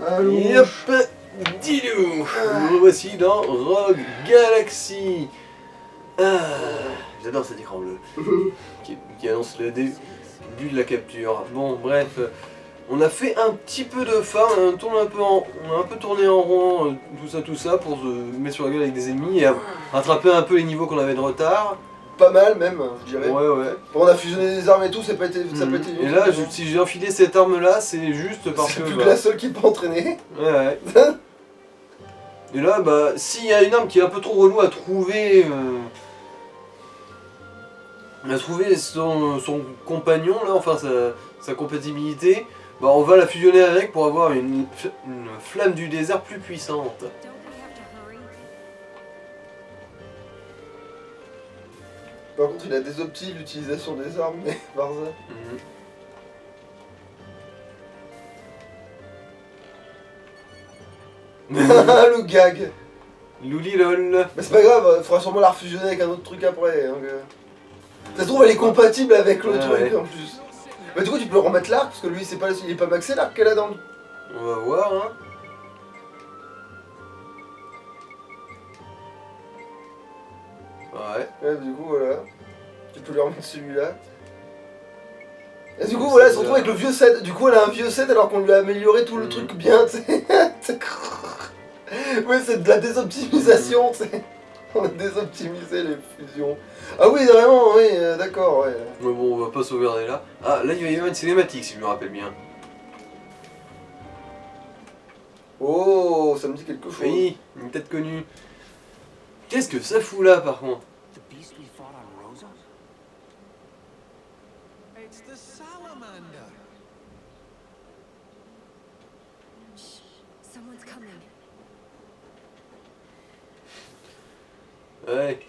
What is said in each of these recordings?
Allô. Yep, dis-nous. Nous voici dans Rogue Galaxy. Ah, j'adore cet écran bleu qui annonce le début de la capture. Bon, bref, on a fait un petit peu de farm, on a un peu tourné en rond, tout ça, pour se mettre sur la gueule avec des ennemis et rattraper un peu les niveaux qu'on avait de retard. Pas mal même, je dirais. Ouais. Bon, on a fusionné des armes et tout, ça n'a pas été Et nul, là, mais bon. si j'ai enfilé cette arme là, c'est juste parce C'est que... plus bah, que la seule qui peut entraîner. Ouais. Et là, bah, s'il y a une arme qui est un peu trop relou à trouver son compagnon, là, enfin sa compatibilité, bah, on va la fusionner avec pour avoir une flamme du désert plus puissante. Par contre, il a des optis l'utilisation des armes, mais Barza. Le gag. Loulilol. Mais c'est pas grave, il faudra sûrement la refusionner avec un autre truc après. Donc, ça se trouve, elle est compatible avec le truc ouais. en plus. Mais du coup, tu peux le remettre l'arc parce que lui, il est pas maxé l'arc qu'elle a dans le. On va voir, hein. Ouais. Ouais, du coup, voilà. Tu peux lui remettre celui-là. Et du coup, voilà, elle se retrouve avec le vieux set. Du coup, elle a un vieux set alors qu'on lui a amélioré tout le truc bien, tu sais. Ouais, c'est de la désoptimisation, tu sais. On a désoptimisé les fusions. Ah oui, vraiment, oui, d'accord, ouais. Mais bon, on va pas sauvegarder là. Ah, là, il va y avoir une cinématique, si je me rappelle bien. Oh, ça me dit quelque chose. Oui, une tête connue. Qu'est-ce que ça fout là, par contre? The beast we fought on Rosa? It's the salamander. Shh. Someone's coming. Ouais.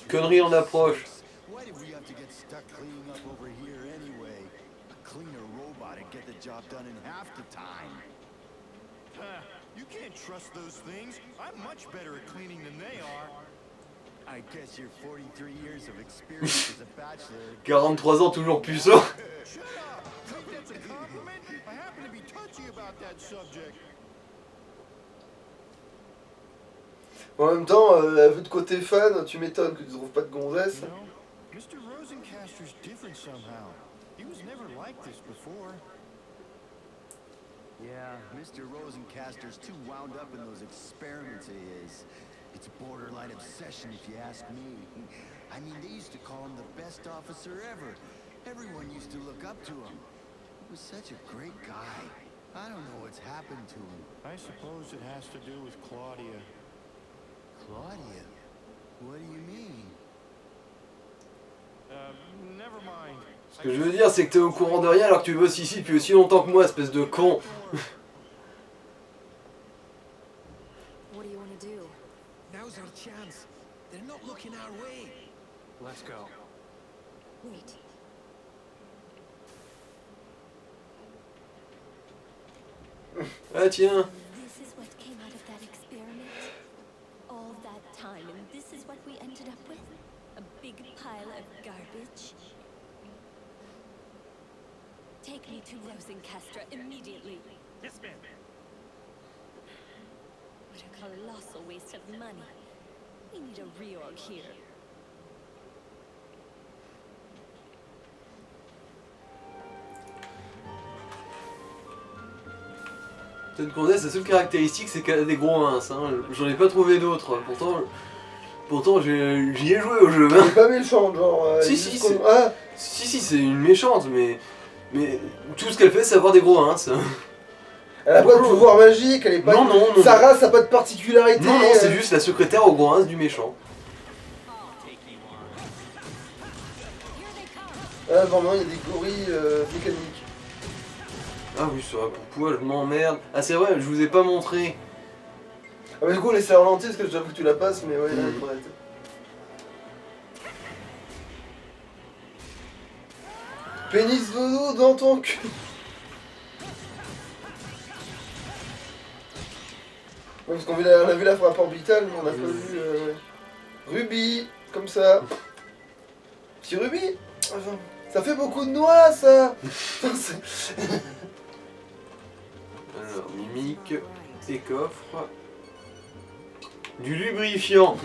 Connerie en approche. Why did we have to get stuck cleaning up over here anyway? A cleaner robot would get the job done in half the time. You can't trust those things. I'm much better at cleaning than they are. I guess your 43 years of experience as a bachelor. 43 ans, toujours puceau. Shut up! Think that's a compliment? I happen to be touchy about that subject. En même temps, vu de côté fan, tu m'étonnes que tu trouves pas de gonzesse. You know, Mr. Rosencaster's different somehow. He was never like this before. Yeah, Mr. Rosencaster's too wound up in those experiments of his. It's borderline obsession if you ask me. I mean, they used to call him the best officer ever. Everyone used to look up to him. He was such a great guy. I don't know what's happened to him. I suppose it has to do with Claudia. Claudia? What do you mean? Never mind. Ce que je veux dire, c'est que t'es au courant de rien alors que tu bosses ici depuis aussi longtemps que moi, espèce de con. What do you want to do? Now's our chance. They're not looking our way. Let's go. Wait. Ah tiens. This is what came out of that experiment? All that time, and this is what we ended up with? A big pile of garbage? Take me to Rosencastra immediately. Yes, ma'am. What a colossal waste of money. We need a reorg here. Cette gonzesse, sa seule caractéristique, c'est qu'elle a des gros ins. Hein. J'en ai pas trouvé d'autres. Pourtant j'y ai joué au jeu. Elle Hein. est pas méchante, genre. Si, juste si, qu'on- c'est- Ah, Si, c'est une méchante, mais tout ce qu'elle fait, c'est avoir des gros ins. Ça. elle a pas de pouvoir magique, elle est pas. Non, non, non. Sa race a pas de particularité. Non, c'est juste la secrétaire au gros ins du méchant. Ah, vraiment, il y a des gorilles mécaniques. Ah oui, c'est vrai, pourquoi je m'emmerde. Ah c'est vrai, je vous ai pas montré. Ah, mais du coup, laissez ralentir parce que j'avoue que tu la passes, mais ouais, là, Mhm. faut arrêter. Pénis dodo dans ton cul. Ouais, parce qu'on on a vu la frappe orbitale, mais on a pas vu. Ouais. Ruby, comme ça. Petit Ruby. Enfin, ça fait beaucoup de noix, ça. Putain, Alors, mimique et coffre. Du lubrifiant.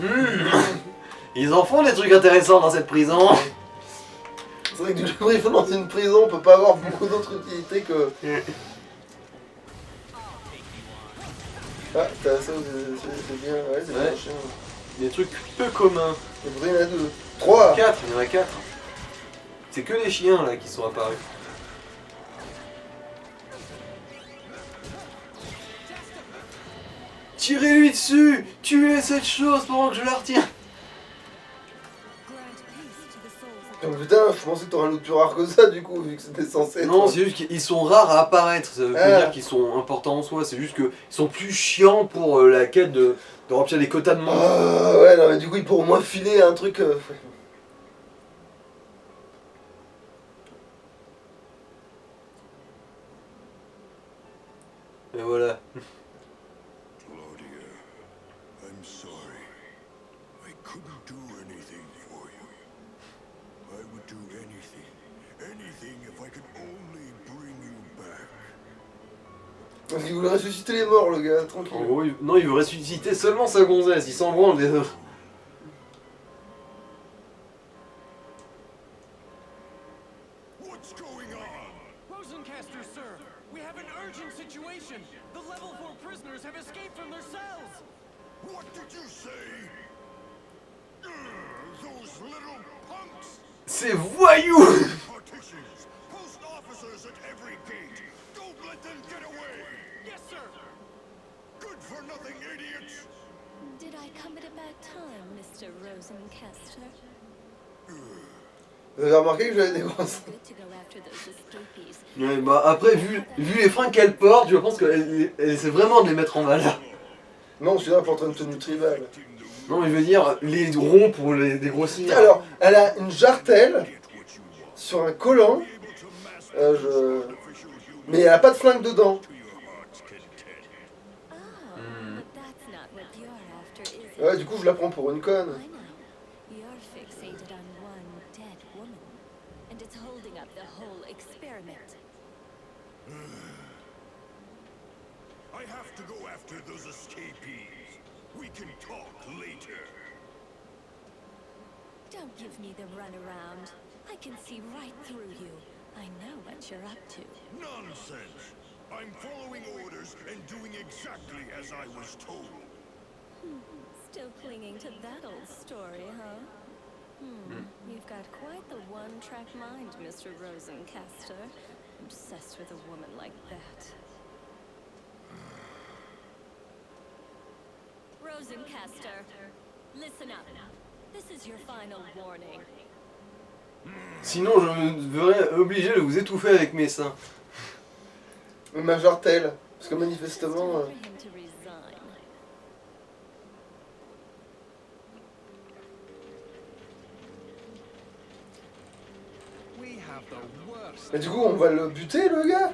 Ils en font des trucs intéressants dans cette prison. C'est vrai que du lubrifiant dans une prison, on peut pas avoir beaucoup d'autres utilités que... Ah, t'as ça, c'est bien, ouais, c'est Ouais. bien chien. Des trucs peu communs. Il y en a 2. 3. 4, il y en a 4. C'est que les chiens là qui sont apparus. Tirez-lui dessus! Tuez cette chose pendant que je la retiens! Grant peace to the souls of Donc putain, je pensais que t'aurais un loot plus rare que ça du coup, vu que c'était censé être... Non, c'est juste qu'ils sont rares à apparaître. Ça veut pas Ah. dire qu'ils sont importants en soi. C'est juste qu'ils sont plus chiants pour la quête de remplir les quotas de monstres. Ah ouais, non mais du coup, ils pourront moins filer un truc... Et voilà. Claudia, I'm sorry. I couldn't do anything for you. I would do anything if I could only bring you back. Parce qu'il voulait ressusciter les morts, le gars, tranquille. En gros, non, il veut ressusciter seulement sa gonzesse. Il s'en branle des autres. What's going on? Rosencaster, sir! We have an urgent situation! The level 4 prisoners have escaped from their cells! What did you say? Those little punks! C'est voyou! Partitions! Post officers at every gate! Don't let them get away! Yes, sir! Good for nothing idiots! Did I come at a bad time, Mr. Rosencaster? Vous avez remarqué que j'avais des grosses... Good to go after those escapees. Ouais, bah après, vu les fringues qu'elle porte, je pense qu'elle essaie vraiment de les mettre en valeur. Non, celui-là porte une tenue tribale. Non, mais je veux dire, les ronds pour les dégrossir. Alors, elle a une jartelle sur un collant. Mais elle a pas de flingue dedans. Ah, but that's not what you're after, is it? Ouais, du coup, je la prends pour une conne. I know. You're fixated on one dead woman, and it's holding up the whole experiment. I have to go after those escapees. We can talk later. Don't give me the runaround. I can see right through you. I know what you're up to. Nonsense! I'm following orders and doing exactly as I was told. Still clinging to that old story, huh? You've got quite the one-track mind, Mr. Rosencaster. Obsessed with a woman like that. Rosencaster, listen up. This is your final warning. Sinon, je me verrais obligé de vous étouffer avec mes seins. Mais ma jartelle. Parce que manifestement... Time for him to resign. We have the worst. Mais du coup, on va le buter, le gars?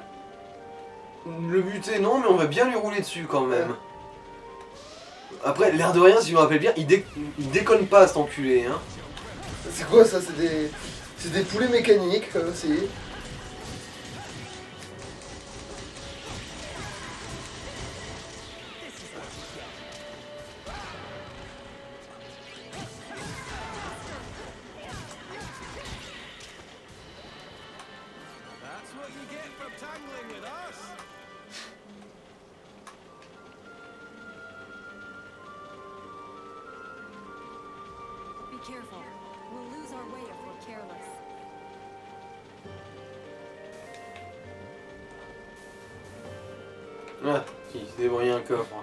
Le buter, non, mais on va bien lui rouler dessus quand même. Après, l'air de rien, si je me rappelle bien, il déconne pas cet enculé, hein. C'est quoi ça? C'est des poulets mécaniques aussi. That's what you get for tangling with us! Be careful. We'll lose our way if we're careless. Ah, si, c'est débrouillé un coffre.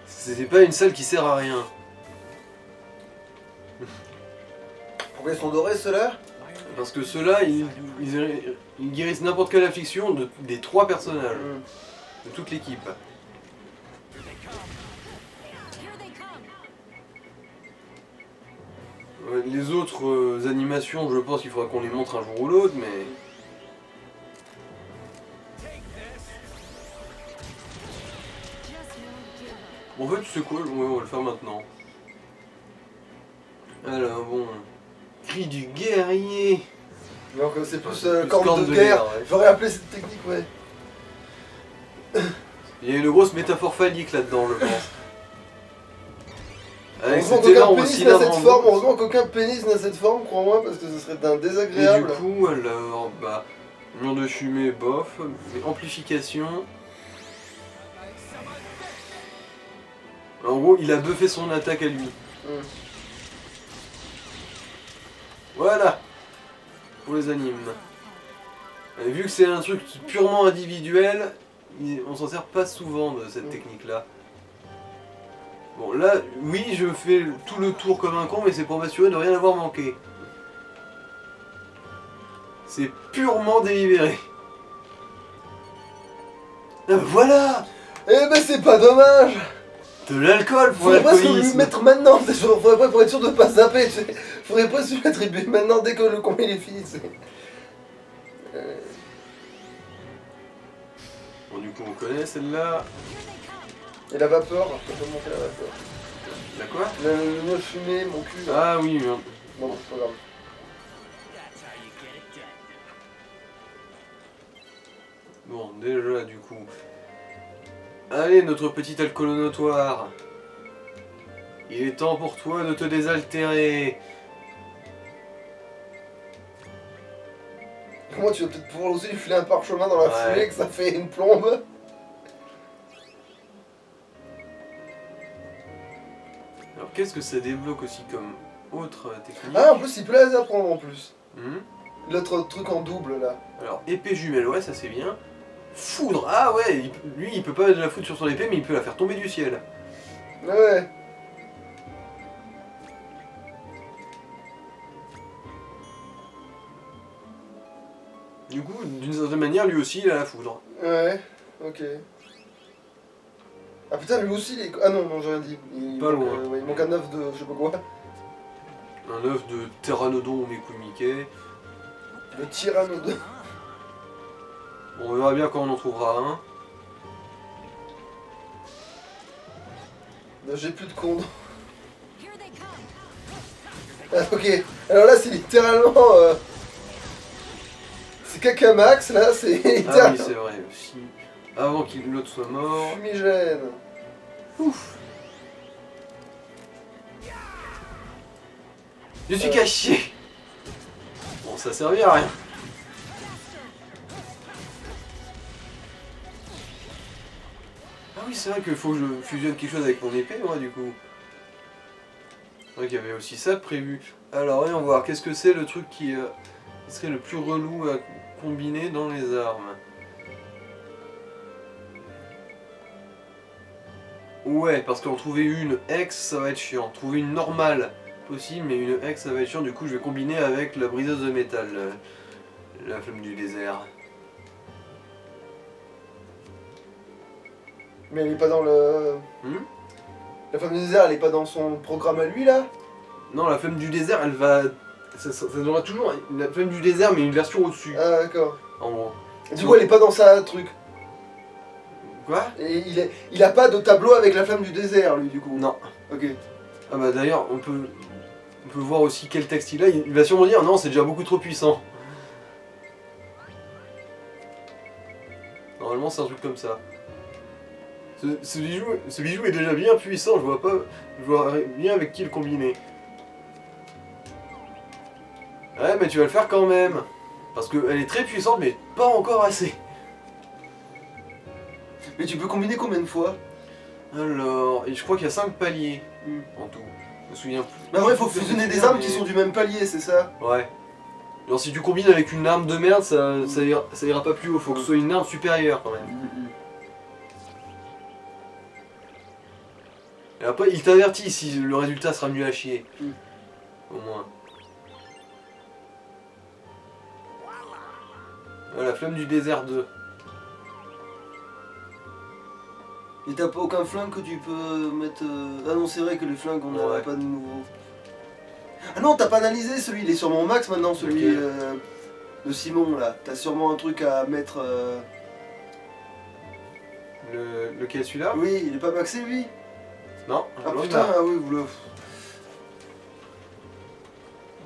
C'est pas une salle qui sert à rien. Pourquoi ils sont dorés, ceux-là? Parce que ceux-là, ils guérissent n'importe quelle affliction des 3 personnages. De toute l'équipe. Here they come. Les autres animations, je pense qu'il faudra qu'on les montre un jour ou l'autre, mais... Just won't give up. En fait, tu sais quoi, ouais, on va le faire maintenant. Alors, bon... Cri du guerrier. Donc c'est plus Plus corne de guerre. ouais. J'aurais appelé cette technique, ouais. Il y a une grosse métaphore phallique là-dedans, je pense. Avec Heureusement cet élan qu'aucun au pénis n'a cylindre cette en forme, bout. heureusement qu'aucun pénis n'a cette forme, crois-moi, parce que ce serait d'un Et désagréable. du coup, alors, bah, mur de fumée, bof, mais amplification. En gros, il a buffé son attaque à lui. Voilà, pour les animes. Et vu que c'est un truc purement individuel, on s'en sert pas souvent de cette technique-là. Bon, là, oui, je fais tout le tour comme un con, mais c'est pour m'assurer de rien avoir manqué. C'est purement délibéré. Ah, voilà! Eh ben c'est pas dommage. De l'alcool pour Faudrait presque lui l'alcoolisme. mettre maintenant, faudrait pas pour être sûr de pas zapper, tu sais. Faudrait presque lui attribuer maintenant dès que le combat il est fini, tu sais. Bon, du coup, on connaît celle-là. Et la vapeur, je peux pas monter la vapeur. La quoi? Le mur fumé, mon cul. Là. Ah oui, merde. Bon, c'est pas grave. Bon, déjà, du coup. Allez, notre petit alcoolo notoire. Il est temps pour toi de te désaltérer. Comment tu vas peut-être pouvoir aussi lui filer un parchemin dans la Ouais. foulée que ça fait une plombe? Alors, qu'est-ce que ça débloque aussi comme autre technique? Ah, en plus il peut les apprendre en plus. Hmm. L'autre truc en double là. Alors, épée jumelle, ouais, ça c'est bien. Foudre, ah ouais, lui il peut pas la foutre sur son épée, mais il peut la faire tomber du ciel. Ouais. Du coup, d'une certaine manière, lui aussi il a la foudre. Ouais, ok. Ah putain, lui aussi il est. Ah non, non, j'ai rien dit. Pas manque, loin. ouais, il manque un œuf de je sais pas quoi. Un œuf de Pteranodon Mekumike. Le Tyrannodon. Bon, on verra bien quand on en trouvera un. J'ai plus de compte. Ah, ok, alors là c'est littéralement. C'est Kakamax, là c'est Ah littéralement. oui, c'est vrai aussi. Avant qu'il l'autre soit mort. Fumigène. Ouf. Je suis caché. Bon, ça servait à rien. Ah oui, c'est vrai qu'il faut que je fusionne quelque chose avec mon épée, moi, du coup. C'est vrai qu'il y avait aussi ça de prévu. Alors, voyons voir, qu'est-ce que c'est le truc qui serait le plus relou à combiner dans les armes? Ouais, parce qu'en trouver une X, ça va être chiant. Trouver une normale, possible, mais une X, ça va être chiant. Du coup, je vais combiner avec la briseuse de métal, la flamme du désert. Mais elle est pas dans le. La femme du désert, elle est pas dans son programme à lui là? Non, la flamme du désert, elle va... Ça donnera toujours la flamme du désert, mais une version au-dessus, Ah d'accord. en gros. Du coup, elle est pas dans sa truc. Quoi? Et il a pas de tableau avec la flamme du désert, lui, du coup. Non. Ok. Ah bah d'ailleurs, on peut voir aussi quel texte il a. Il va sûrement dire, non, c'est déjà beaucoup trop puissant. Normalement, c'est un truc comme ça. Ce bijou est déjà bien puissant, je vois bien avec qui le combiner. Ouais, mais tu vas le faire quand même. Parce qu'elle est très puissante, mais pas encore assez. Mais tu peux combiner combien de fois? Alors, et je crois qu'il y a 5 paliers en tout. Je me souviens plus. Mais après, il faut fusionner des armes qui sont du même palier, c'est ça? Ouais. Genre, si tu combines avec une arme de merde, ça ira pas plus haut. Faut que ce soit une arme supérieure quand même. Et après, il t'avertit si le résultat sera nul à chier. Au moins. Voilà, flamme du désert 2. Et t'as pas aucun flingue que tu peux mettre... Ah non, c'est vrai que les flingues, on n'a Ouais. pas de nouveau. Ah non, t'as pas analysé celui, il est sûrement max maintenant, celui Lequel de Simon là. T'as sûrement un truc à mettre... Lequel, celui-là? Oui, il est pas maxé lui? Non. Ah loin de putain, là. ah oui, vous le...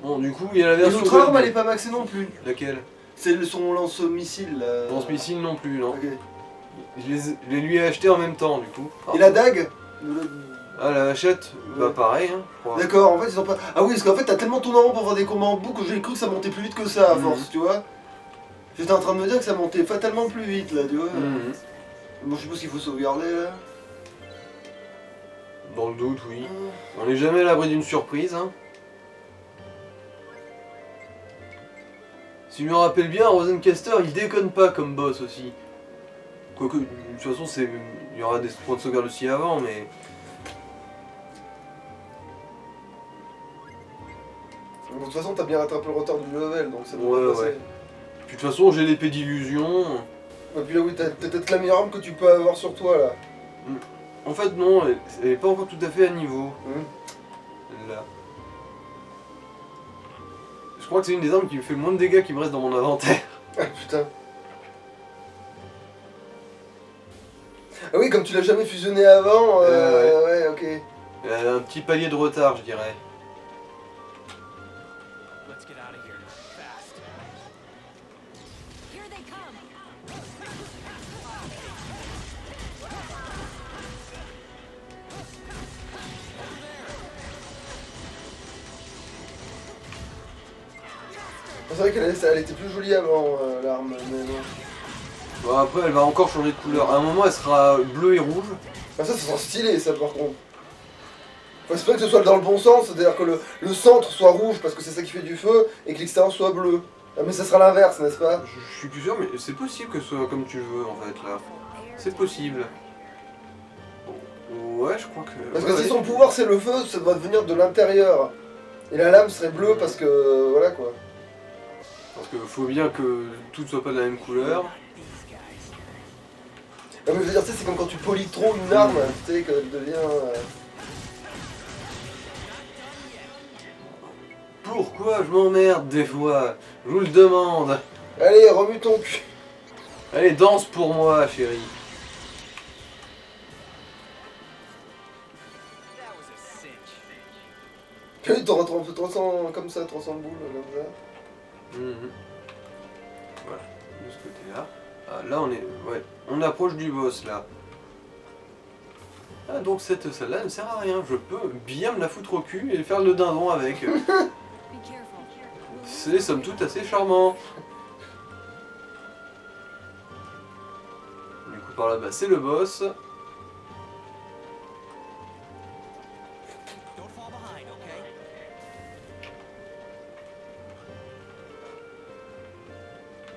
Bon, du coup, il y a la Et version... l'autre arme, elle est pas maxée non plus. Laquelle? C'est son lance-missile là. Lance-missile non plus, non. Ok. Je les lui ai achetés en même temps du coup. Et la dague? Ah la hachette, bah Ouais. pareil hein, je crois. D'accord, en fait ils ont pas... Ah oui, parce qu'en fait t'as tellement tourné en rond pour faire des combats en boucle que j'ai cru que ça montait plus vite que ça à force, tu vois. J'étais en train de me dire que ça montait fatalement plus vite là, tu vois. Mhm. Bon, je suppose qu'il faut sauvegarder là. Dans le doute, oui. On n'est jamais à l'abri d'une surprise. Hein. Si je me rappelle bien, Rosencaster, il déconne pas comme boss aussi. Quoique, de toute façon, il y aura des points de sauvegarde aussi avant, mais... Bon, de toute façon, t'as bien rattrapé le retard du level, donc ça Ouais, devrait passer. ouais. Puis de toute façon, j'ai l'épée d'illusion. Et puis là, oui, t'as peut-être la meilleure arme que tu peux avoir sur toi là. En fait, non, elle est pas encore tout à fait à niveau. Là. Je crois que c'est une des armes qui me fait le moins de dégâts qui me reste dans mon inventaire. Ah putain. Ah oui, comme tu l'as jamais fusionné avant, ouais, ok. Elle a un petit palier de retard, je dirais. Let's get out of here. Fast. Here they come. C'est vrai qu'elle était plus jolie avant, l'arme, mais non. Bon, après, elle va encore changer de couleur. À un moment, elle sera bleue et rouge. Ah ça sera stylé ça par contre. Faut espérer que ce soit dans le bon sens, c'est-à-dire que le centre soit rouge parce que c'est ça qui fait du feu et que l'extérieur soit bleu. Ah, mais ça sera l'inverse, n'est-ce pas? Je suis plus sûr, mais c'est possible que ce soit comme tu veux, en fait, là. C'est possible. Ouais, je crois que... Parce ouais, que si ouais. son pouvoir c'est le feu, ça doit venir de l'intérieur. Et la lame serait bleue parce que... voilà quoi. Parce qu'il faut bien que tout ne soit pas de la même couleur. Ah, mais je veux dire, tu sais, c'est comme quand tu polis trop une arme, tu sais, qu'elle devient... Pourquoi je m'emmerde des fois? Je vous le demande. Allez, remue ton cul. Allez, danse pour moi, chérie. That was a cinch. Puis t'auras 300 comme ça, 300 boules comme ça. Mhm. Voilà, de ce côté-là. Ah, là, on est... Ouais, on approche du boss, là. Ah, donc cette salle-là ne sert à rien. Je peux bien me la foutre au cul et faire le dindon avec. Be careful. C'est somme toute assez charmant. Du coup, par là-bas, c'est le boss. Don't fall behind, okay?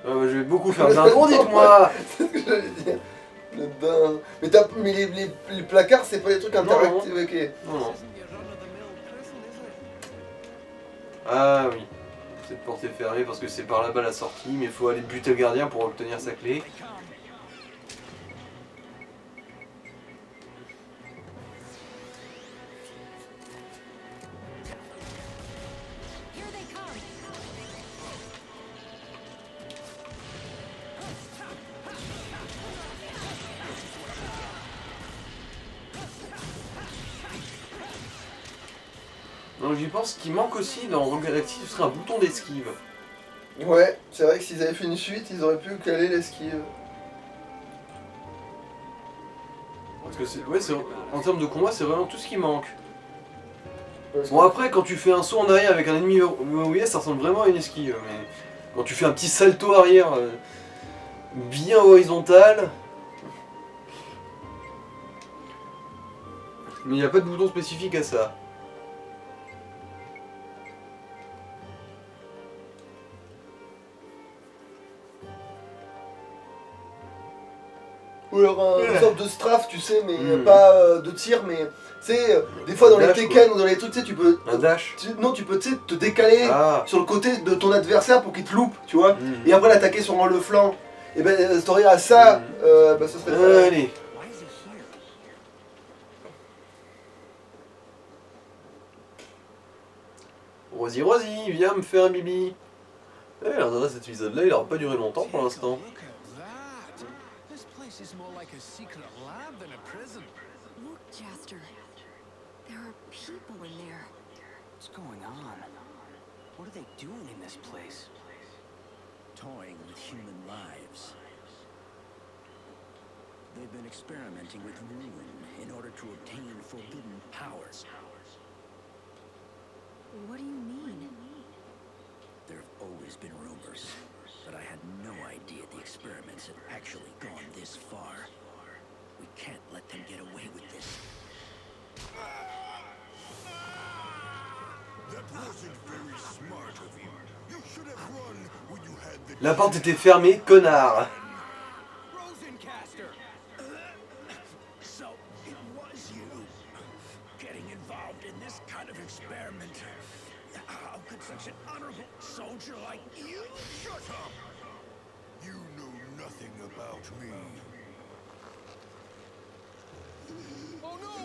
Ah, bah, je vais beaucoup faire le dindon, dites-moi. C'est ce que j'allais dire. Le bain. Mais les placards, c'est pas des trucs interactifs, ok. Non, non. Isn't your run-of-the-mill prison, is it? Ah oui. Cette porte est fermée parce que c'est par là-bas la sortie, mais il faut aller buter le gardien pour obtenir sa clé. They come. Here they come. Donc j'y pense qu'il manque aussi dans Rogue Galaxy, ce serait un bouton d'esquive. Ouais, c'est vrai que s'ils avaient fait une suite, ils auraient pu caler l'esquive. Parce que c'est, ouais, en termes de combat, c'est vraiment tout ce qui manque. Parce Bon après, quand tu fais un saut en arrière avec un ennemi verrouillé, ça ressemble vraiment à une esquive. Mais quand tu fais un petit salto arrière bien horizontal... Mais il n'y a pas de bouton spécifique à ça. Ou alors une sorte de strafe, tu sais, mais Mm. pas de tir, mais tu sais, des fois dans les Dash, Tekken ou dans les trucs, tu sais, tu peux. Un dash. Non, tu peux, tu sais, te décaler Ah. sur le côté de ton adversaire pour qu'il te loupe, tu vois, Mm. et après l'attaquer sur le flanc. Et ben, si t'aurais à ça, bah, ce serait pas. Allez. Why is he here? Rosie, Rosie, viens me faire un bibi. Eh, l'air de rien, cet épisode-là, il aura pas duré longtemps pour l'instant. Look at that. This place is more like a secret lab than a prison. Look, Jaster. There are people in there. What's going on? What are they doing in this place? Toying with human lives. They've been experimenting with ruin in order to obtain forbidden powers. What do you mean? There have always been rumors, but I had no idea the experiments had actually gone this far. We can't let them get away with this. That wasn't very smart of you. You should have run when you had the La porte était fermée, connard. Rosencaster! So, it was you getting involved in this kind of experiment. How could such an honorable soldier like you? Shut up! You know nothing about me. Oh no!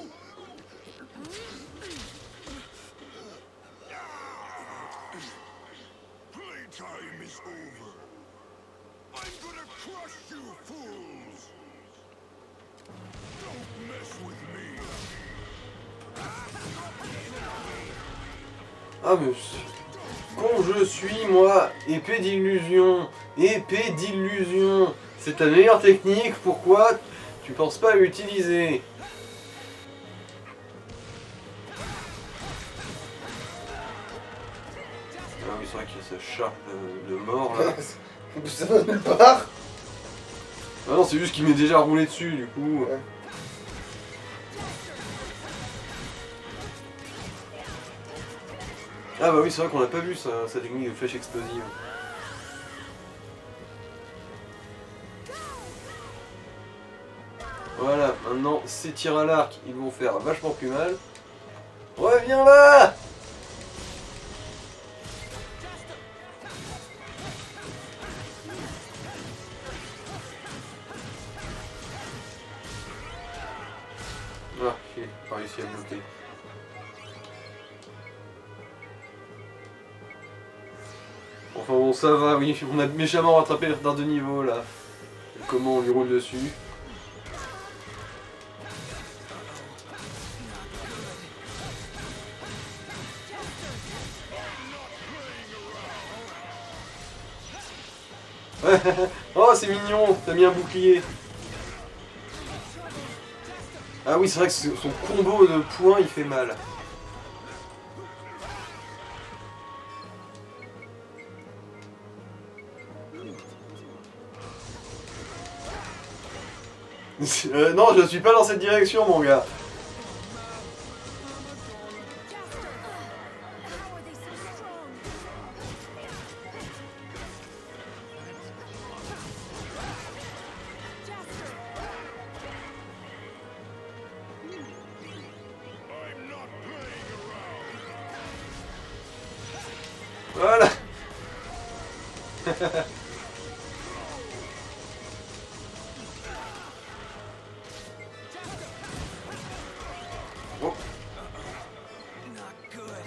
Playtime is over. I'm gonna crush you fools! Don't mess with me. Ah mais... Con je suis moi, épée d'illusion, épée d'illusion. C'est ta meilleure technique, pourquoi tu penses pas à l'utiliser? Ah oui c'est vrai qu'il y a ce charpe de mort là. Ça va nulle part. Ah non c'est juste qu'il m'est déjà roulé dessus du coup. Ouais. Ah bah oui c'est vrai qu'on n'a pas vu sa technique de flèche explosive. Voilà, maintenant ces tirs à l'arc ils vont faire vachement plus mal. Reviens là! Ah, j'ai pas réussi à bloquer. Enfin bon, ça va, oui, on a méchamment rattrapé le retard de niveau là. Comment on lui roule dessus. Oh, c'est mignon, t'as mis un bouclier. Ah oui, c'est vrai que son combo de points, il fait mal. Non, je suis pas dans cette direction, mon gars. Voilà. Oh. Not good.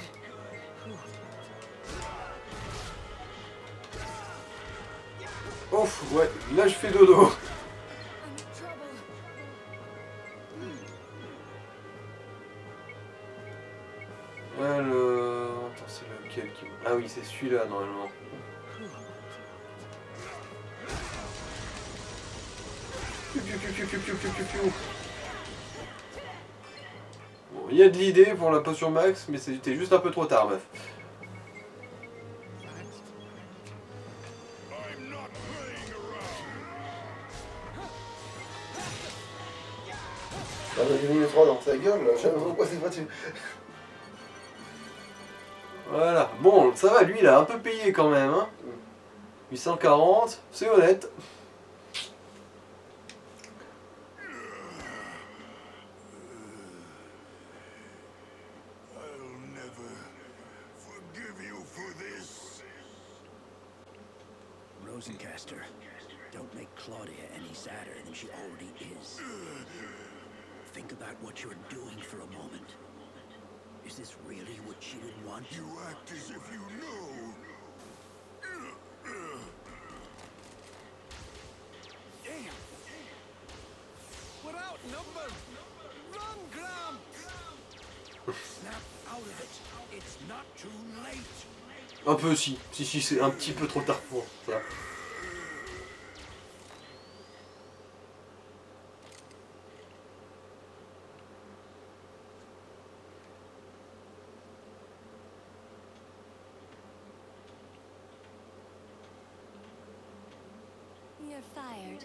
Ouf, ouais, là je fais dodo. I'm in trouble. Alors... Attends, c'est lequel qui... Ah oui, c'est celui-là, normalement. Piou, piou, piou, piou, piou, piou, piou, piou, piou. Bon, il y a de l'idée pour la potion max, mais c'était juste un peu trop tard, meuf. I'm not playing around. Ah bah j'ai mis les 3 dans sa gueule, je sais pas pourquoi c'est pas dessus. Voilà. Bon, ça va, lui, il a un peu payé quand même, hein. 840, c'est honnête. I'll never forgive you for this. Rosencaster, don't make Claudia any sadder than she already is. Think about what you're doing for a moment. Is this really what she would want? You act as if you know. Damn! We're outnumbered! Run, Graham! Snap out of it. It's not too late. Un peu, si. Si, c'est un petit peu trop tard pour ça. You're fired.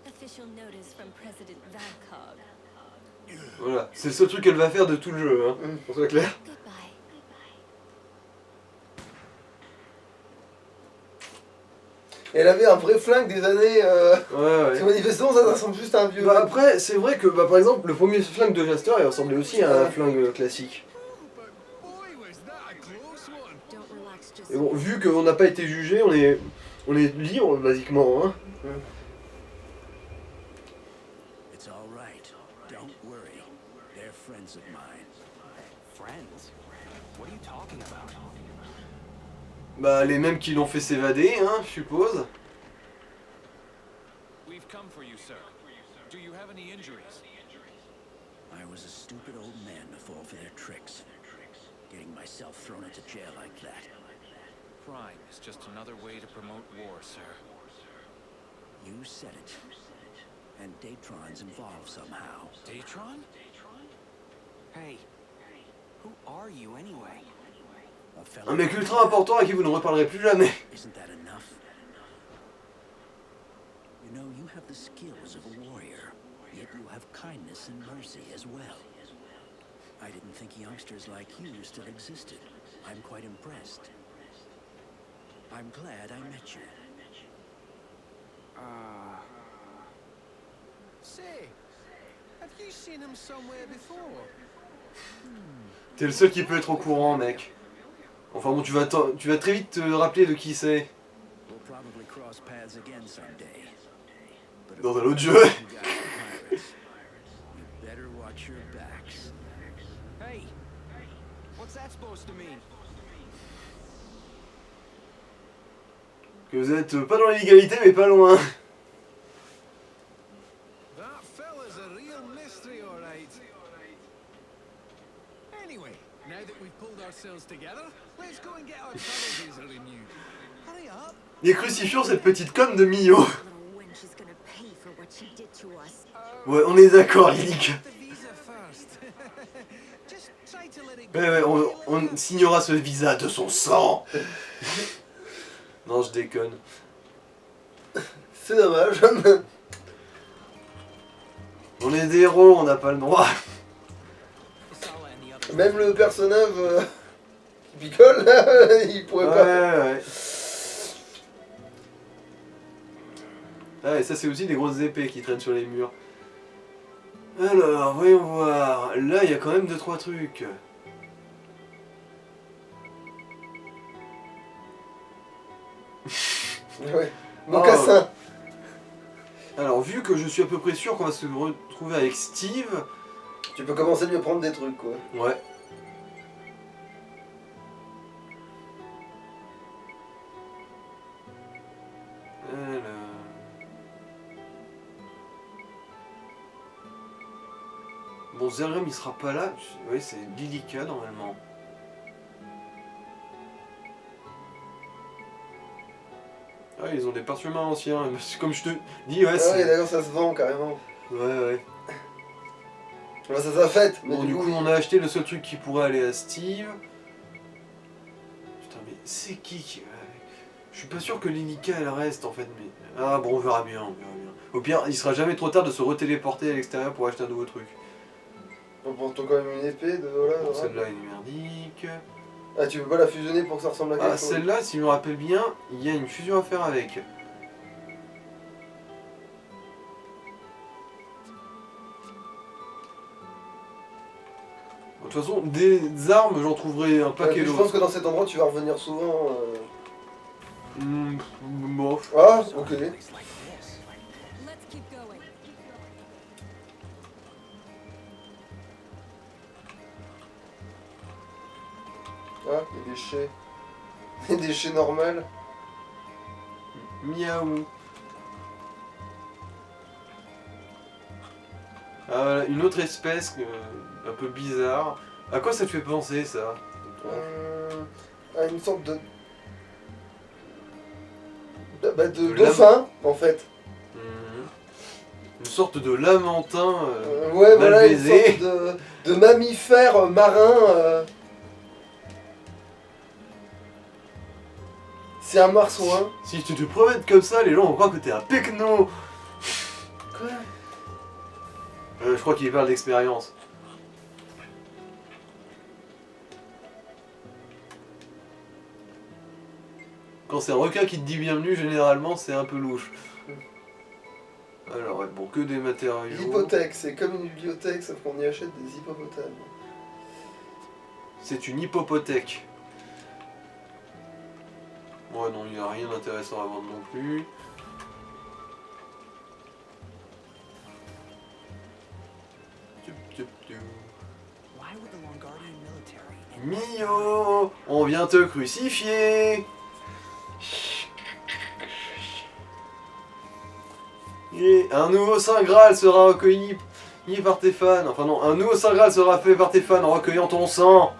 Official notice from President Valcog. Voilà, c'est le seul truc qu'elle va faire de tout le jeu, hein, pour soit clair. Goodbye. Elle avait un vrai flingue des années. Ouais, C'est ouais. manifestement, ça ressemble juste à un vieux. Bah après, c'est vrai que, bah, par exemple, le premier flingue de Jaster, il ressemblait aussi à un flingue classique. Boy, was that a close one. Don't relax just Et bon, vu qu'on n'a pas été jugé, on est libre, basiquement, hein. It's all right. Don't worry. They're friends of mine. Friends? What are you talking about? Bah, les mêmes qui l'ont fait s'évader, hein, je suppose. We've come for you, sir. Do you have any injuries? I was a stupid old man to fall for their tricks. Getting myself thrown into jail like that. Crime is just another way to promote war, sir. You said it. And Datron's involved somehow. Datron? Hey, who are you anyway? A fellow Un mec ultra important à qui vous ne reparlerez plus jamais. Isn't that enough? You know, you have the skills of a warrior, yet you have kindness and mercy as well. I didn't think youngsters like you still existed. I'm quite impressed. I'm glad I met you. Say, have you seen him somewhere before? T'es le seul qui peut être au courant, mec. Enfin bon, tu vas très vite te rappeler de qui c'est. We'll probably cross paths again someday. But Dans un if autre jeu. you guys are pirates, you better watch your backs. Hey, what's that supposed to mean? Que vous êtes pas dans l'illégalité, mais pas loin. That fella's a real mystery, all right. Anyway, now that we've pulled ourselves together, let's go and get our privileges renewed. Hurry up. Il est crucifiant cette petite conne de Mio. little wench is gonna pay for what she did to us. Ouais, on est d'accord, Lilique. The visa first. Just try to let it Ouais, go. ouais, on signera ce visa de son sang. Non, je déconne. C'est dommage. On est des héros, on n'a pas le droit. Sala and the others. Même le personnage qui picole, là, il pourrait pas. Ouais. Ah, et ça, c'est aussi des grosses épées qui traînent sur les murs. Alors, voyons voir. Là, il y a quand même 2-3 trucs. Ouais. Mocassin. Alors, vu que je suis à peu près sûr qu'on va se retrouver avec Steve. Tu peux commencer à lui apprendre des trucs, quoi. Ouais. Alors... Bon, Zergrim il sera pas là. Oui, c'est Lilika normalement. Ah, ils ont des parchemins anciens. Comme je te dis, ouais, Ah c'est. ouais, d'accord, ça se vend carrément. Ouais. Ouais, ça s'est fait. Mais Bon, du coup, on a acheté le seul truc qui pourrait aller à Steve. Putain, mais c'est qui Je suis pas sûr que Lilika elle reste en fait, mais. Ah bon, on verra bien, Au pire, il sera jamais trop tard de se retéléporter à l'extérieur pour acheter un nouveau truc. On prend quand même une épée de voilà. Bon, voilà. celle-là elle est merdique. Ah, tu peux pas la fusionner pour que ça ressemble à quelque Ah, chose. celle-là, si je me rappelle bien, il y a une fusion à faire avec. De toute façon, des armes, j'en trouverai un Ouais, paquet puis je pense d'autres. que dans cet endroit, tu vas revenir souvent. Bof. Ah, ok. Let's keep going. Ah, les déchets. Les déchets normales. Miaou. Ah, voilà, une autre espèce un peu bizarre. À quoi ça te fait penser ça À une sorte de. Bah, de De dauphin, en fait. Mhm. Une sorte de lamentin. Ouais, mal voilà, une baisé. sorte de mammifère marin. C'est un marsouin. Si tu te promènes comme ça, les gens vont croire que t'es un pecno. Quoi? Je crois qu'il parle d'expérience. Quand c'est un requin qui te dit bienvenue, généralement c'est un peu louche. Alors, ouais, bon, que des matériaux. L'hypothèque, c'est comme une bibliothèque, sauf qu'on y achète des hippopotames. C'est une hypopothèque. Ouais, non, il n'y a rien d'intéressant à vendre non plus. Why would the Longardian military Mio, on vient te crucifier. Et un nouveau Saint Graal sera recueilli par tes fans. Enfin non, un nouveau Saint Graal sera fait par tes fans en recueillant ton sang.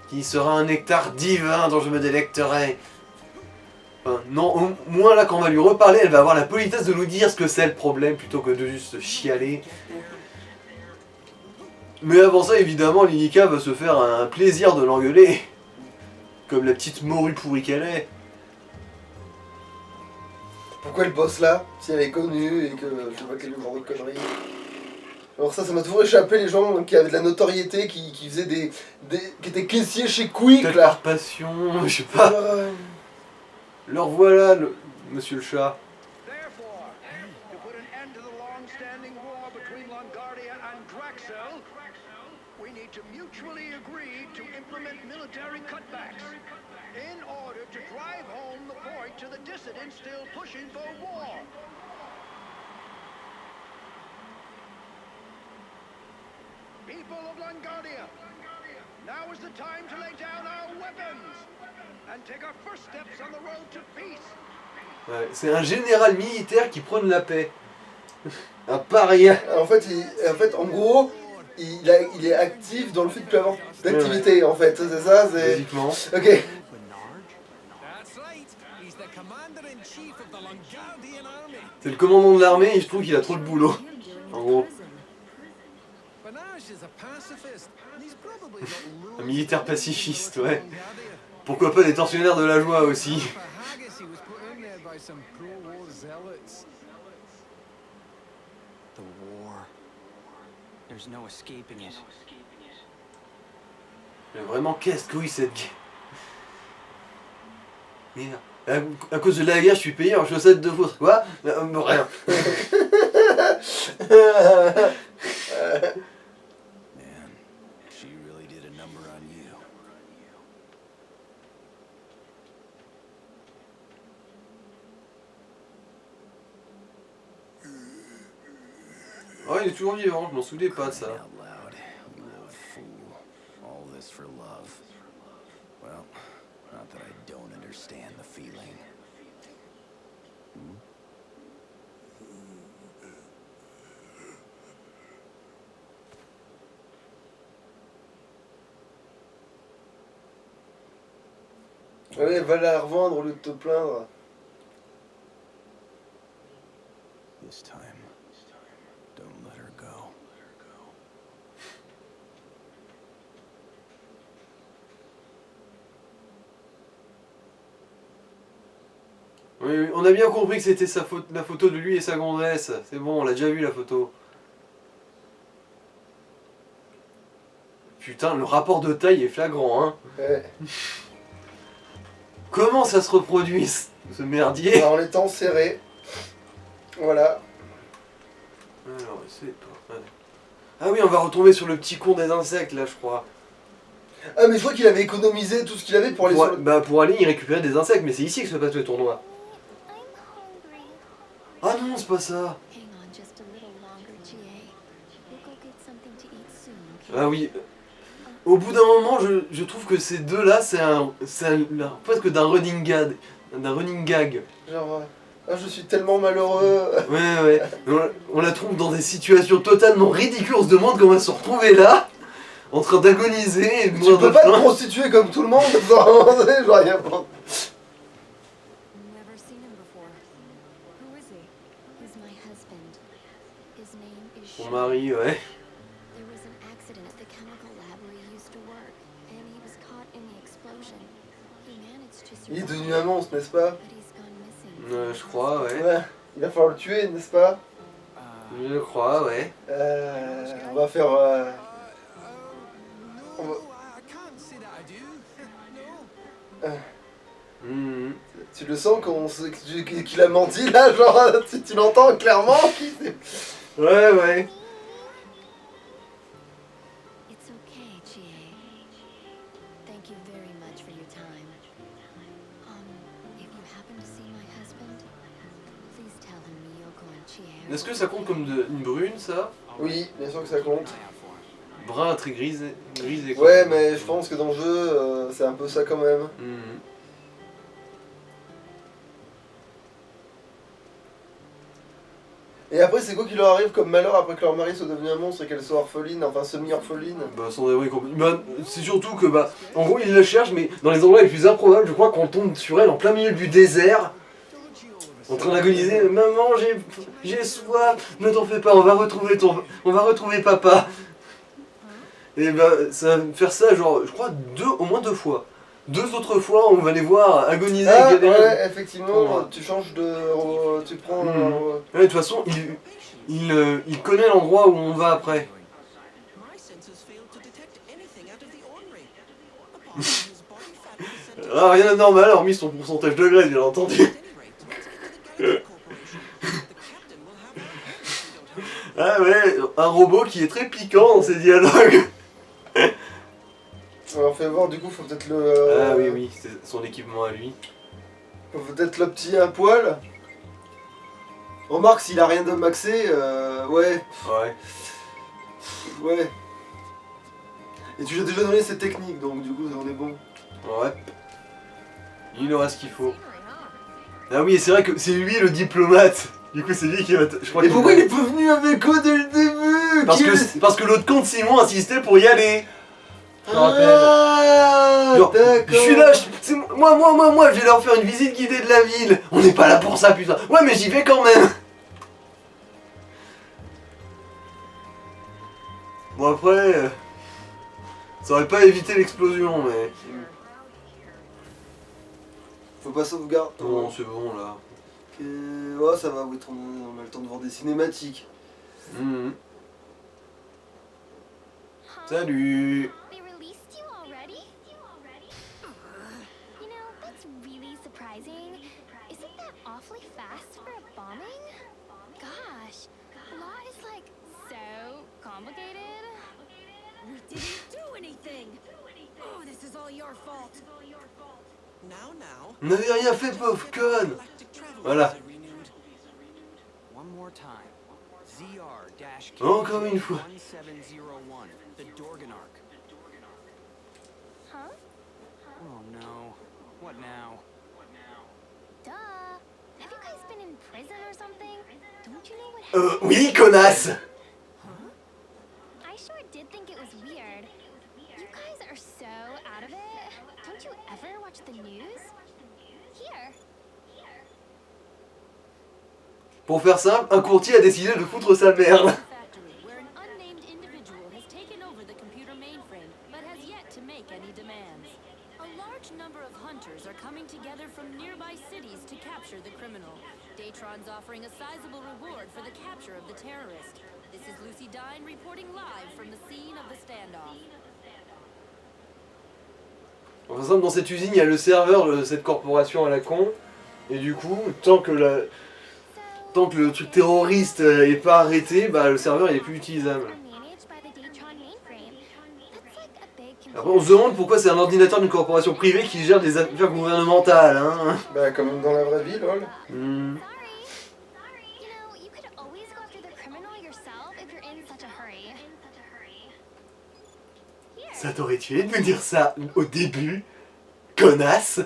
Qui sera un nectar divin dont je me délecterai. Enfin, non, au moins là quand on va lui reparler, elle va avoir la politesse de nous dire ce que c'est le problème plutôt que de juste chialer. Mais avant ça, évidemment, Linika va se faire un plaisir de l'engueuler. Comme la petite morue pourrie qu'elle est. Pourquoi elle bosse là? Si elle est connue et que je sais pas quel genre de conneries. Alors ça m'a toujours échappé, les gens qui avaient de la notoriété, qui faisaient qui étaient caissiers chez Quick Peut-être là. par passion, je sais pas. Alors voilà, monsieur le chat. Therefore, to put an end to the long-standing war between Longardia and Draxel, we need to mutually agree to implement military cutbacks in order to drive home the point to the dissidents still pushing for war. People of Longardia, now is the time to lay down our weapons and take our first steps on the road to peace. Ouais, c'est un général militaire qui prône la paix. Un paria. En fait, en gros, il est actif dans le fait de plus avoir d'activité, en fait. C'est ça, c'est... Logiquement. Ok. That's right. He's the commander-in-chief of the Longardian army. C'est le commandant de l'armée et je trouve qu'il a trop de boulot. En gros. Banage is a pacifist. He's probably got Un militaire pacifiste, ouais. Pourquoi pas des tortionnaires de la joie aussi. Haggis, he was put in there by some pro-war zealots. The war. There's no escaping it. Mais vraiment casse-couille cette guerre. Merde. À cause de la guerre, je suis payé en chaussettes de fausse. Quoi? Rien. Man, she really did a number on you. Oh, il est toujours vivant, je m'en souvenais pas de ça. Out loud, you little fool. All this for love. Well, not that I don't understand the feeling. Ouais, va la revendre au lieu de te plaindre. This time, don't let her go. Oui, oui, on a bien compris que c'était la photo de lui et sa gonzesse. C'est bon, on l'a déjà vu la photo. Putain, le rapport de taille est flagrant, hein. Ouais. Comment ça se reproduit, ce merdier? Alors, en étant serré. Voilà. Alors, c'est pas... ouais. Ah oui, on va retomber sur le petit con des insectes, là, je crois. Ah, mais je crois qu'il avait économisé tout ce qu'il avait pour aller sur le... Bah, pour aller y récupérer des insectes, mais c'est ici que se passe le tournoi. I'm hungry. Ah non, c'est pas ça. Hang on just a little longer, GA. We'll go get something to eat soon, okay? Ah oui. Au bout d'un moment, je trouve que ces deux-là, c'est presque d'un running gag. Genre... Ah, je suis tellement malheureux. Ouais, ouais. On la trouve dans des situations totalement ridicules. On se demande comment elle se retrouvait là, en train d'agoniser et de Tu mourir peux de pas te faim. prostituer comme tout le monde. Genre, rien prendre. Never seen him before. Who is he? He's my husband. His name is Mon Sean. mari, ouais. There was an accident at the chemical lab where he used to work, and he was caught in the explosion. Il est devenu un monstre, n'est-ce pas? Je crois, ouais. Ouais. Il va falloir le tuer, n'est-ce pas? Je crois, ouais. On va faire... on va- I can't say that I do. No. Mhm. Tu le sens qu'il a menti là, genre, tu l'entends clairement Ouais, ouais. It's okay, Chie. Thank you very much for your time. If you happen to see my husband, please tell him Miyoko and Chie. Est-ce que ça compte comme une brune, ça? Oui, bien sûr que ça compte. Brun très grisé quoi. Ouais, mais je pense que dans le jeu, c'est un peu ça quand même. Mhm. Et après, c'est quoi qui leur arrive comme malheur après que leur mari soit devenu un monstre et qu'elle soit orpheline, enfin semi-orpheline? Bah, sans dévoiler complètement. Bah, c'est surtout que, bah, en gros, ils la cherchent, mais dans les endroits les plus improbables, je crois qu'on tombe sur elle en plein milieu du désert, en train d'agoniser. Maman, j'ai soif, ne t'en fais pas, on va retrouver papa. Et bah, ça va faire ça, genre, je crois, au moins 2 fois. 2 autres fois, on va les voir agoniser. Ah, galérer. ouais, effectivement, Ouais. tu changes de... tu prends... Ouais, de toute façon, il connaît l'endroit où on va après. My sensors failed to detect anything out of the ordinary. Apart from his body fat percentage. Ah, rien d'anormal, hormis son pourcentage de graisse, bien entendu. At any rate, let's get to the Galaxy Corporation. The captain will have our backs if we don't hurry. Ah ouais, un robot qui est très piquant dans ses dialogues. Alors fait voir, du coup, faut peut-être le... Ah oui, c'est son équipement à lui. Faut peut-être le petit un poil. Remarque, s'il a rien de maxé, ouais, Ouais. ouais. Et tu lui as déjà donné cette technique, donc du coup, on est bon. Ouais. Il aura ce qu'il faut. Ah oui, et c'est vrai que c'est lui le diplomate. Du coup, c'est lui qui va... Je crois Et qu'il pourquoi va- il est pas venu avec eux dès le début? Parce que l'autre compte Simon insistait pour y aller. Je me rappelle. Ah, Genre, d'accord. je suis là, moi, je vais leur faire une visite guidée de la ville. On n'est pas là pour ça, putain. Ouais, mais j'y vais quand même. Bon, après, ça aurait pas évité l'explosion, mais... Faut pas sauvegarder. Bon, c'est bon, là. Ouais, ça va, oui, on a le temps de voir des cinématiques. Mhm. Salut. They released you already? You know, that's really surprising. Isn't that awfully fast for a bombing? Gosh, law is like so complicated. We didn't do anything! Oh, this is all your fault! Now. On n'avait rien fait, pauvre conne. Galactic travel Voilà. visa renewed. One more time. ZR-K Encore une fois. 1701, the Dorgan Arc. Huh? Oh no. What now? Duh. Have you guys been in prison or something? Don't you know what happened? Oui, connasse. I sure did think it was weird. You guys are so out of it. Don't you ever watch the news? Here. Pour faire simple, un courtier a décidé de foutre sa merde. Factory, where an unnamed individual has taken over the computer mainframe, but has yet to make any demands. A large number of hunters are coming together from nearby cities to capture the criminal. Datron's offering a sizable reward for the capture of the terrorist. This is Lucy Dine reporting live from the scene of the standoff. Par exemple, dans cette usine, il y a le serveur de cette corporation à la con. Et du coup, tant que le truc terroriste est pas arrêté, bah le serveur il est plus utilisable. Managed by the Datron mainframe. That's like a big Après, on se demande pourquoi c'est un ordinateur d'une corporation privée qui gère des affaires gouvernementales, hein. Bah, comme dans la vraie vie, lol. Hmm. Sorry. You know, you could always go after the criminal yourself if you're in such a hurry. Ça t'aurait tué de me dire ça au début, connasse.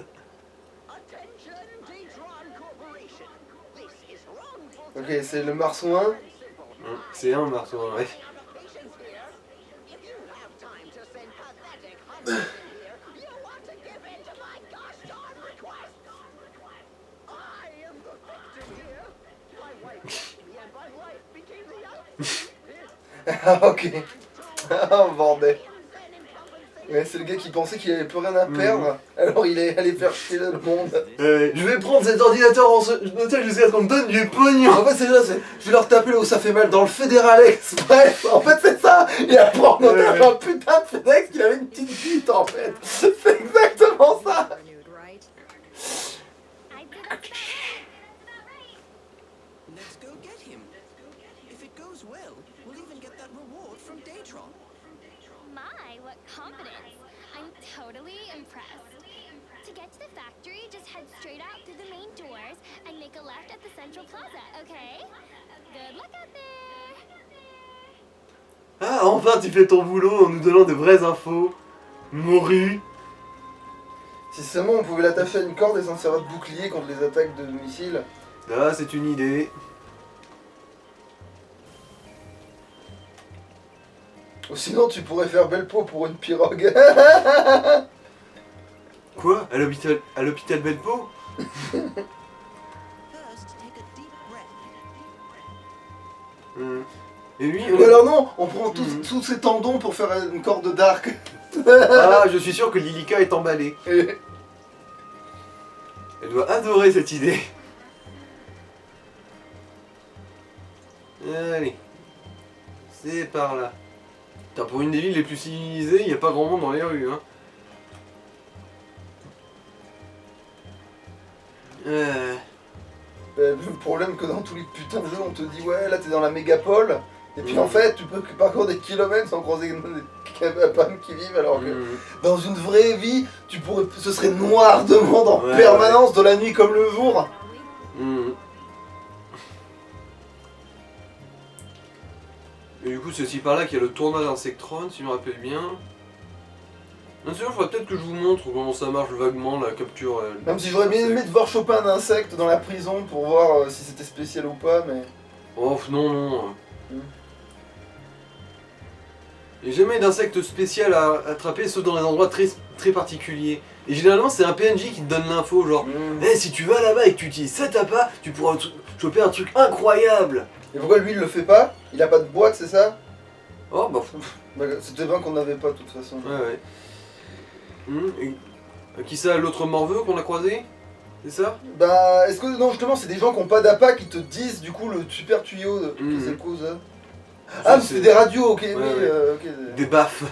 Attention, Datron Corporation. This is wrongful. Ok, c'est le marsouin. C'est un marteau, ouais. Patients here. If you have time to send pathetic hunters in here, you want to give in to my gosh darn request. I am the victim here. My wife left me and my life became the outcome. Ah, ok. Ah, bordel. Then in compensation Ouais, c'est le gars qui pensait qu'il avait plus rien à perdre, alors il est allé faire chier le monde. Je vais prendre cet ordinateur en otage jusqu'à ce qu'on me donne du pognon. En fait, c'est ça, je vais leur taper là où ça fait mal, dans le Fédéralex. Bref, en fait, c'est ça. Il a pris en otage un putain de FedEx qui avait une petite bite, en fait. C'est exactement ça. Let's go get him. If it goes well, we'll even get that reward from Datron. My, what confidence. I'm totally impressed. To get to the factory, just head straight out through the main doors and make a left at the Central Plaza, okay? Good luck out there! Ah, enfin tu fais ton boulot en nous donnant de vraies infos. Morue. Si seulement on pouvait l'attacher à une corde et s'en servir de bouclier contre les attaques de missiles. Ah, c'est une idée. Ou sinon, tu pourrais faire belle peau pour une pirogue. Quoi? À l'hôpital Belpo? First, take a deep breath. Et lui, Ou alors non, on prend tous ces tendons pour faire une corde d'arc. Ah, je suis sûr que Lilika est emballée. Elle doit adorer cette idée. Allez. C'est par là. Putain, pour une des villes les plus civilisées, il n'y a pas grand monde dans les rues, hein. Le problème que dans tous les putains de jeux, on te dit ouais, là t'es dans la mégapole. Et puis en fait, tu peux parcourir des kilomètres sans croiser des femmes qui vivent, alors que dans une vraie vie, ce serait noir de monde en permanence, de la nuit comme le jour. Et du coup, c'est aussi par là qu'il y a le tournoi d'Insectron, si je me rappelle bien. Non, sinon, il faudrait peut-être que je vous montre comment ça marche vaguement, la capture. Même si j'aurais bien aimé de voir choper un insecte dans la prison pour voir si c'était spécial ou pas, mais... Oh, non. Il n'y a jamais d'insecte spécial à attraper, sauf dans des endroits très, très particuliers. Et généralement, c'est un PNJ qui te donne l'info, genre si tu vas là-bas et que tu utilises cet appât, tu pourras choper un truc incroyable. Et pourquoi lui il le fait pas? Il a pas de boîte, c'est ça? Oh, bah... C'était bien qu'on n'avait pas de toute façon. Ouais. Et qui ça, l'autre morveux qu'on a croisé? C'est ça? Bah, est-ce que... Non, justement, c'est des gens qui ont pas d'appât qui te disent, du coup, le super tuyau que ça cause. Ah, mais c'est des radios, ok, ok. Des baffes.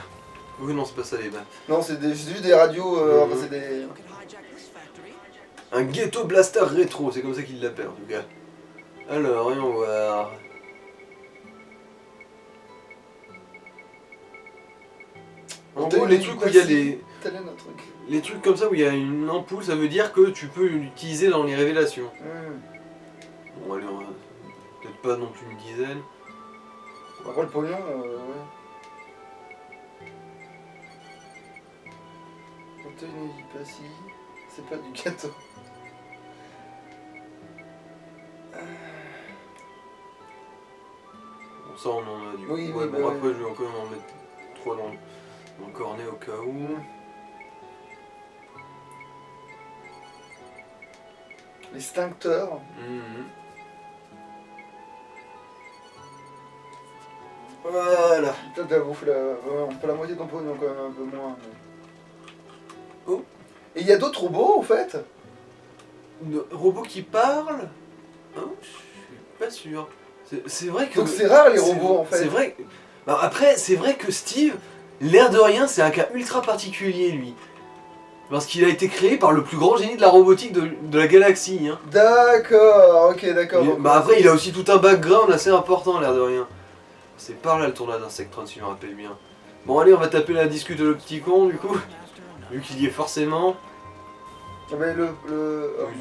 Oui, non, c'est pas ça, les baffes. Non, c'est juste des radios, enfin, c'est des... Un ghetto blaster rétro, c'est comme ça qu'il l'appelle, en tout cas. Alors, voyons voir... En gros, les trucs où il y a des... Les trucs comme ça où il y a une ampoule, ça veut dire que tu peux l'utiliser dans les révélations. Bon, allez, peut-être pas non plus une dizaine. Après le pognon, ouais. Obtenez Passy, c'est pas du gâteau. Bon, ça on en a du coup. Oui, ouais, oui, bon, après je vais encore en mettre 3 dans mon cornet au cas où. L'extincteur. Voilà. Putain, t'as bouffé pas la moitié de ton pognon quand même, un peu moins. Mais... Oh. Et il y a d'autres robots en fait? Robots qui parlent? Hein, je suis pas sûr. C'est vrai que... Donc c'est rare les robots en fait. C'est vrai. Bah, après, c'est vrai que Steve, l'air de rien, c'est un cas ultra particulier lui. Parce qu'il a été créé par le plus grand génie de la robotique de la galaxie. Hein. D'accord, ok, d'accord. Bah après, il a aussi tout un background assez important, l'air de rien. C'est par là le tournoi d'Insectron, si je me rappelle bien. Bon, allez, on va taper la discute de l'Opticon, du coup. Vu qu'il y est forcément. Ah bah Oui,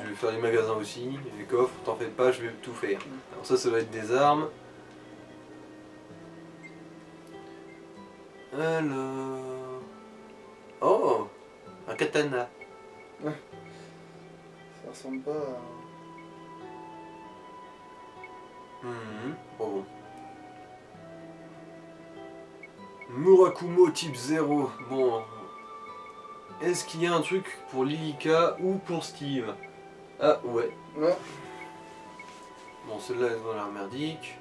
je vais faire les magasins aussi, les coffres, t'en fais pas, je vais tout faire. Alors ça va être des armes. Alors... Oh, un katana. Ça ressemble pas à... Bon. Murakumo type 0. Bon. Est-ce qu'il y a un truc pour Lilika ou pour Steve? Ah ouais. Bon, celle-là elle est dans l'air merdique.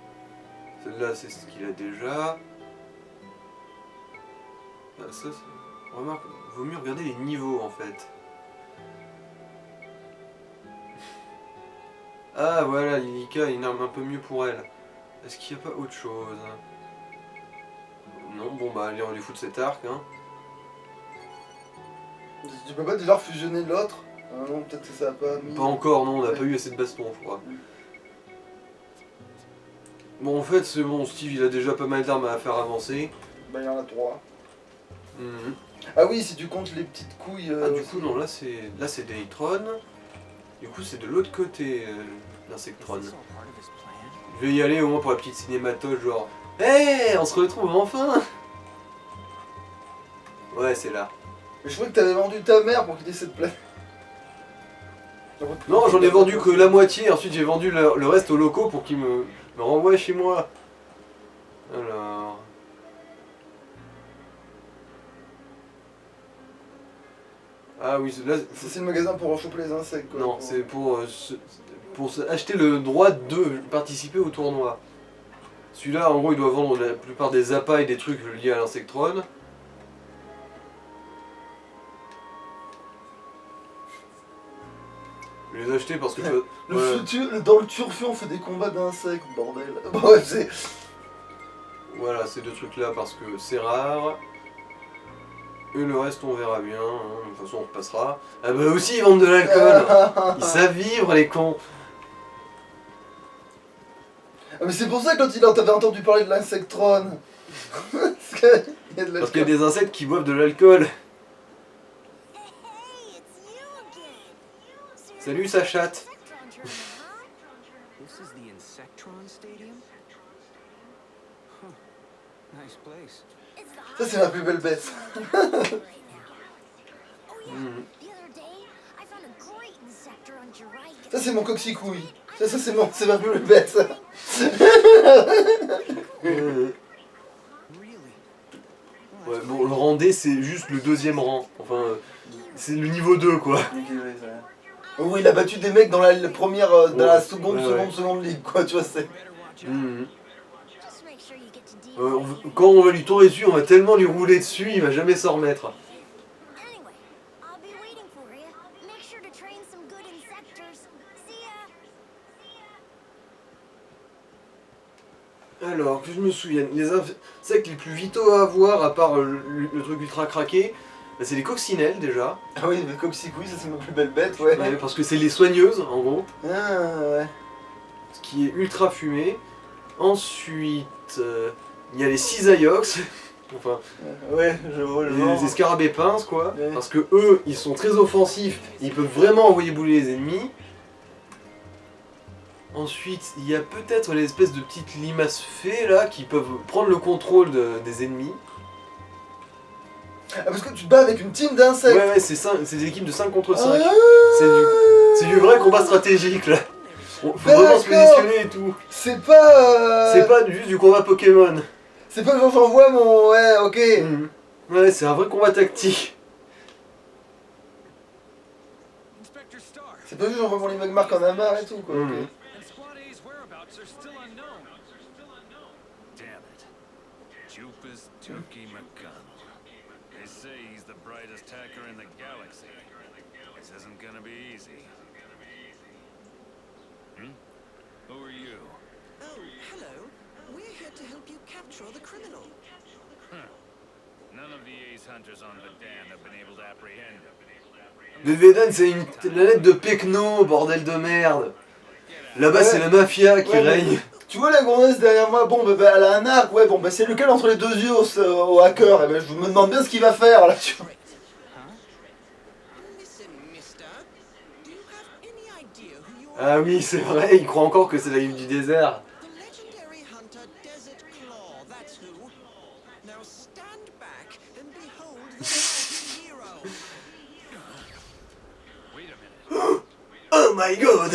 Celle-là c'est ce qu'il a déjà. Ah, ça c'est... Remarque, vaut mieux regarder les niveaux en fait. Ah voilà, Lilika a une arme un peu mieux pour elle. Est-ce qu'il n'y a pas autre chose? Non, bon bah allez, on lui fout de cet arc. Hein. Tu peux pas déjà refusionner l'autre? Ah non, peut-être que ça a pas mis... Pas encore, non, on n'a pas eu assez de baston, je crois. Bon, en fait, c'est bon, Steve il a déjà pas mal d'armes à faire avancer. Bah, il y en a 3. Mhm. Ah oui, si tu comptes les petites couilles... Ah, du coup, non, là c'est Deitron. Du coup, c'est de l'autre côté l'Insectron. Je vais y aller au moins pour la petite cinématoge, genre hey, on se retrouve enfin. Ouais, c'est là. Mais je croyais que t'avais vendu ta mère pour quitter cette planète. Non, j'en ai vendu que la moitié, ensuite j'ai vendu le reste aux locaux pour qu'ils me renvoient chez moi. Alors... Ah oui, là... C'est le magasin pour choper les insectes, quoi. Non, c'est pour acheter le droit de participer au tournoi. Celui-là, en gros, il doit vendre la plupart des appâts et des trucs liés à l'Insectron. Je vais les acheter parce que... Dans le turfu, on fait des combats d'insectes, bordel. Ouais, c'est... Voilà, ces deux trucs-là parce que c'est rare. Et le reste, on verra bien. Hein. De toute façon, on repassera. Ah bah aussi, ils vendent de l'alcool. Ils savent vivre, les cons. Ah mais c'est pour ça que quand t'avais entendu parler de l'Insectron. Parce qu'il y a des insectes qui boivent de l'alcool. Salut, sa chatte. This is the Insectron Stadium? Huh. Nice place. Ça c'est ma plus belle bête. Ça c'est mon coxicouille. Ça c'est ma plus belle bête ça. Ouais, bon, le rang D c'est juste le deuxième rang. Enfin, c'est le niveau 2 quoi. Oui, il a battu des mecs dans la première, dans la seconde ligue quoi, tu vois, c'est... Quand on va lui tomber dessus, on va tellement lui rouler dessus, il va jamais s'en remettre. Alors, que je me souvienne, les insectes les plus vitaux à avoir, à part le truc ultra craqué, bah, c'est les coccinelles déjà. Ah oui, les coxicouilles, ça c'est ma plus belle bête, ouais. Ouais, parce que c'est les soigneuses, en gros. Ah, ouais. Ce qui est ultra fumé. Ensuite, il y a les cisailliox. Enfin, ouais, je vois le genre. Les scarabées pinces, quoi. Ouais. Parce que eux, ils sont très offensifs, ils peuvent vraiment envoyer bouler les ennemis. Ensuite, il y a peut-être l'espèce de petites limaces fées, là, qui peuvent prendre le contrôle des ennemis. Ah, parce que tu te bats avec une team d'insectes. Ouais, c'est des équipes de 5 contre 5. Ah, c'est du vrai combat stratégique, là. Faut vraiment se positionner et tout. C'est pas... C'est pas juste du combat Pokémon. C'est pas genre j'envoie mon... Ouais, ok. Ouais, c'est un vrai combat tactique. C'est pas juste j'envoie mon Magmark en amarre et tout, quoi. Ok. Jupus Tukey McConnell. They say he's the brightest hacker in the galaxy. This isn't gonna be easy. Who are you? Oh, hello. We're here to help you capture the criminal. None of the ace hunters on Vedan have been able to apprehend him. Le Vedan, c'est une planète de Pecno, bordel de merde. Là-bas, c'est la mafia qui règne. Tu vois la gonzesse derrière moi, bon bah elle a un arc, ouais bon bah c'est lequel entre les deux yeux au hacker, et ben je me demande bien ce qu'il va faire là, tu vois. Ah oui, c'est vrai, il croit encore que c'est la ville du désert. Oh my god!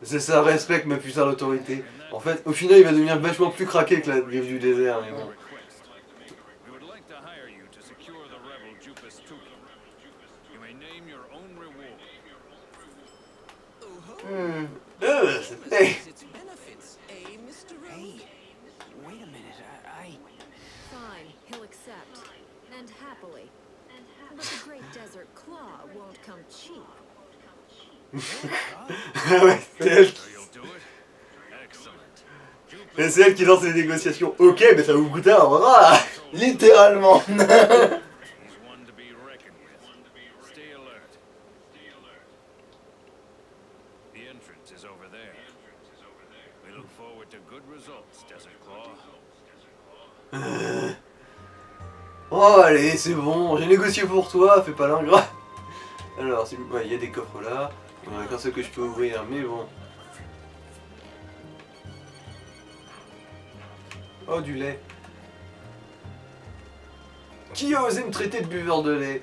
C'est ça, respecte ma putain d'autorité. En fait, au final, il va devenir vachement plus craqué que la ville du désert, mais bon. Hey, wait a minute. Ouais, c'est elle qui... Et c'est elle qui lance les négociations. Ok, mais ça va vous coûter un bras. Littéralement. He's one to be reckoned with. Stay alert. The entrance is over there. We look forward to good results, Desert Claw. Oh allez, c'est bon, j'ai négocié pour toi, fais pas l'ingrat. Alors, il y a des coffres là. Il y en a qu'un seul que je peux ouvrir, mais bon. Oh, du lait. Qui a osé me traiter de buveur de lait?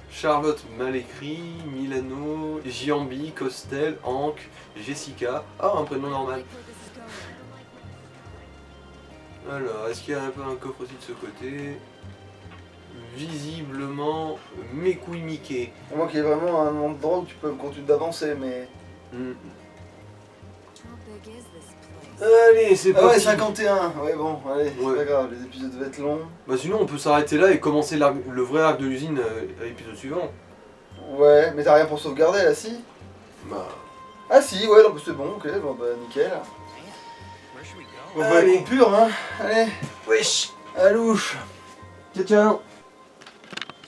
Charlotte mal écrit, Milano, Giambi, Costel, Hank, Jessica. Ah, un prénom normal. Alors, est-ce qu'il y a un peu un coffre aussi de ce côté? Visiblement, mes couilles Mickey. À moins qu'il y ait vraiment un endroit où tu peux continuer d'avancer, mais... Allez, c'est Ah ouais, parti. 51. Ouais, bon, allez, c'est Ouais. pas grave, les épisodes devaient être longs. Bah sinon, on peut s'arrêter là et commencer le vrai arc de l'usine à l'épisode suivant. Ouais, mais t'as rien pour sauvegarder là, si? Bah... Ah si, ouais, donc c'est bon, ok, bon bah nickel. Bon bah Allez. coupure, hein, allez, Wesh. à louche. Ciao, ciao.